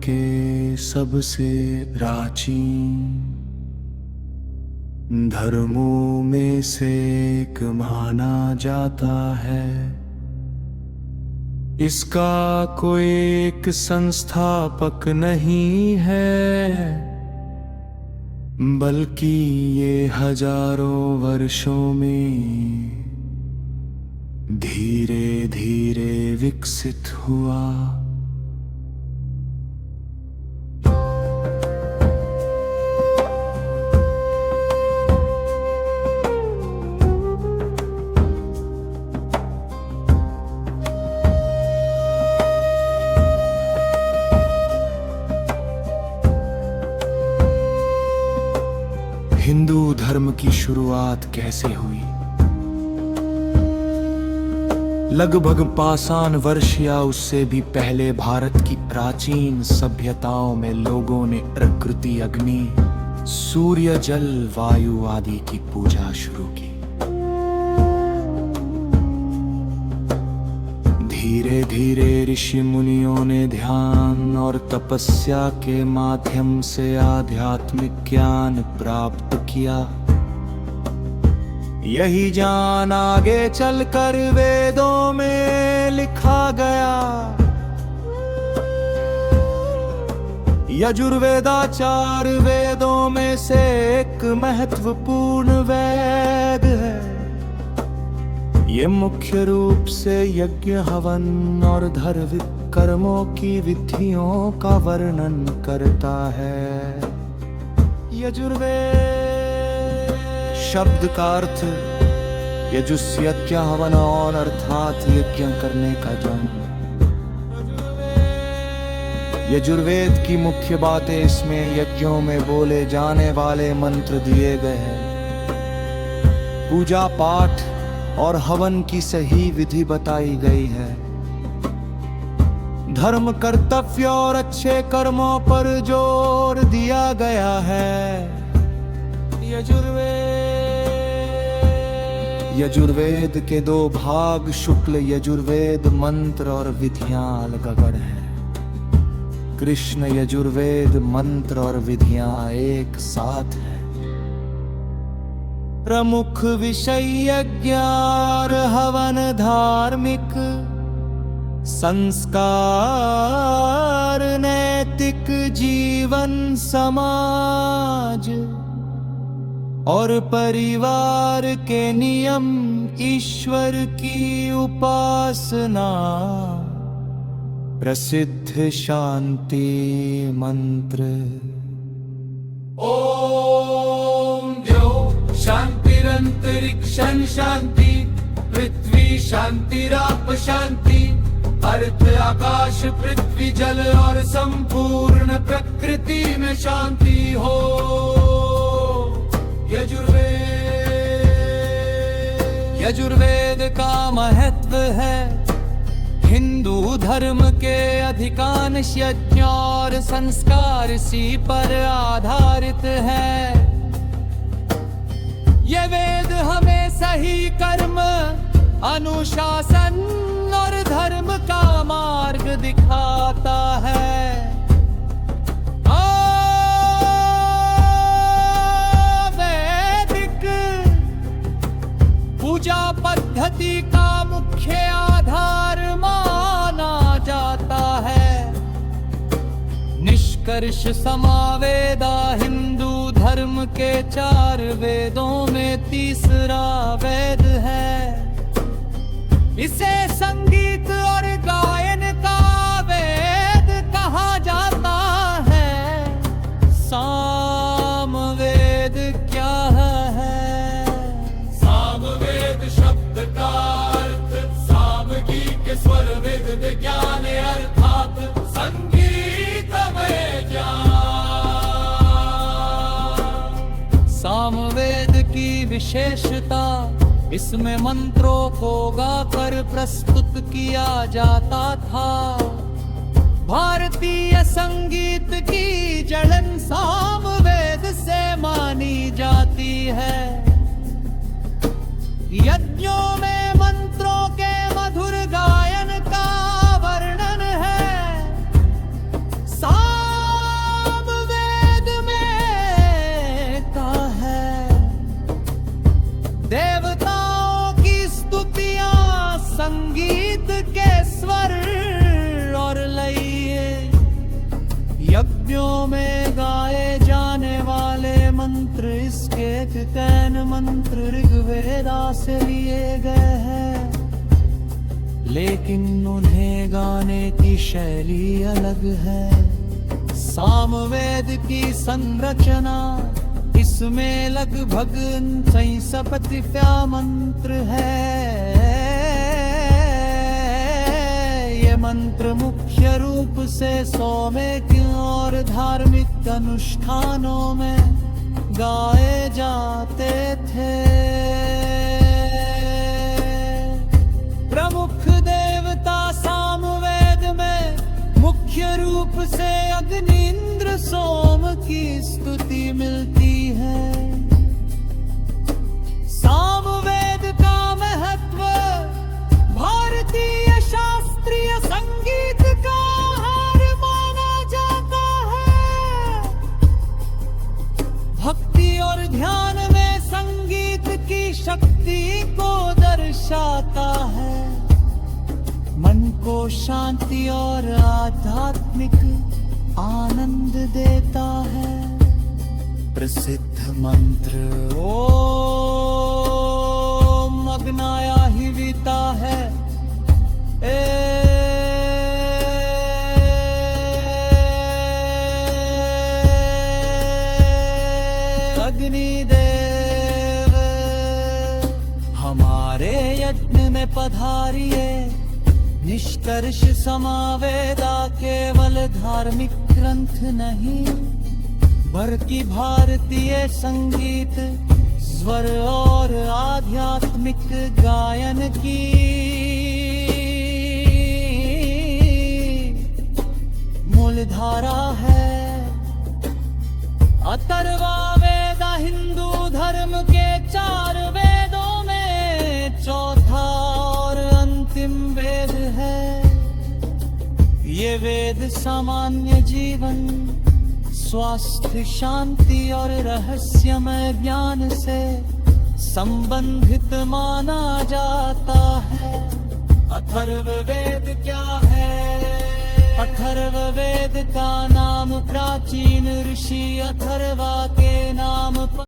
के सबसे प्राचीन धर्मों में से एक माना जाता है। इसका कोई एक संस्थापक नहीं है, बल्कि ये हजारों वर्षों में धीरे धीरे विकसित हुआ। हिंदू धर्म की शुरुआत कैसे हुई? लगभग 500 वर्ष या उससे भी पहले भारत की प्राचीन सभ्यताओं में लोगों ने प्रकृति, अग्नि, सूर्य, जल, वायु आदि की पूजा शुरू की। धीरे धीरे ऋषि मुनियों ने ध्यान और तपस्या के माध्यम से आध्यात्मिक ज्ञान प्राप्त किया। यही ज्ञान आगे चलकर वेदों में लिखा गया। यजुर्वेदाचार वेदों में से एक महत्वपूर्ण वेद है। ये मुख्य रूप से यज्ञ, हवन और धार्मिक कर्मों की विधियों का वर्णन करता है। यजुर्वेद शब्द का अर्थ यजुस्यज्ञ हवन अर्थात यज्ञ करने का जन्म। यजुर्वेद की मुख्य बातें इसमें यज्ञों में बोले जाने वाले मंत्र दिए गए हैं। पूजा पाठ और हवन की सही विधि बताई गई है। धर्म, कर्तव्य और अच्छे कर्मों पर जोर दिया गया है। यजुर्वेद के 2 भाग शुक्ल यजुर्वेद मंत्र और विधियां अलग-अलग हैं। कृष्ण यजुर्वेद मंत्र और विधियां एक साथ हैं। प्रमुख विषय यज्ञ और हवन, धार्मिक संस्कार, नैतिक जीवन, समाज और परिवार के नियम, ईश्वर की उपासना, प्रसिद्ध शांति मंत्र। ओम द्यौः शांतिरंतरिक्षं शांति, पृथ्वी शांतिराप शांति, अर्थ आकाश पृथ्वी जल और संपूर्ण प्रकृति में शांति हो। यजुर्वेद का महत्व है। हिंदू धर्म के अधिकांश यज्ञ और संस्कार इसी पर आधारित है। ये वेद हमें सही कर्म, अनुशासन और धर्म का मार्ग दिखाता है। वैदिक पूजा पद्धति का मुख्य आधार माना जाता है। निष्कर्ष समावेदा हिंदू धर्म के 4 वेदों में तीसरा वेद है। इसे संगीत और गायन का वेद कहा जाता है। सामवेद क्या है? सामवेद शब्द का अर्थ सामगिक स्वर वेद विज्ञान अर्थात संगीत में ज्ञान। सामवेद की विशेषता, इसमें मंत्रों को गाकर प्रस्तुत किया जाता था। भारतीय संगीत की जड़न सामवेद से मानी जाती है। यज्ञों में मंत्रों के मधुर गायन का वर्णन है। मंत्र इसके एक कैन मंत्र ऋग्वेदा से लिए गए हैं, लेकिन उन्हें गाने की शैली अलग है। सामवेद की संरचना, इसमें लगभग 69 मंत्र है। ये मंत्र मुख्य रूप से सौम्य और धार्मिक अनुष्ठानों में गाए जाते थे। प्रमुख देवता सामवेद में मुख्य रूप से अग्नि, इंद्र, सोम की स्तुति मिलती है। सामवेद का महत्व भारतीय शास्त्रीय संगीत का आहार माना जाता है। भक्ति और ध्यान में संगीत की शक्ति को दर्शाता है। मन को शांति और आध्यात्मिक आनंद देता है। प्रसिद्ध मंत्र ओम अग्नाया हिविता है। अग्निदेव हमारे यज्ञ में पधारिए। निष्कर्ष समावेदा केवल धार्मिक ग्रंथ नहीं, बल्कि भारतीय संगीत, स्वर और आध्यात्मिक गायन की मूलधारा है। अथर्वा वेद हिंदू धर्म के 4 वेदों में चौथा और अंतिम वेद है। ये वेद सामान्य जीवन, स्वास्थ्य, शांति और रहस्यमय ज्ञान से संबंधित माना जाता है। अथर्ववेद क्या है? अथर्ववेद का नाम प्राचीन ऋषि अथर्वा के नाम पर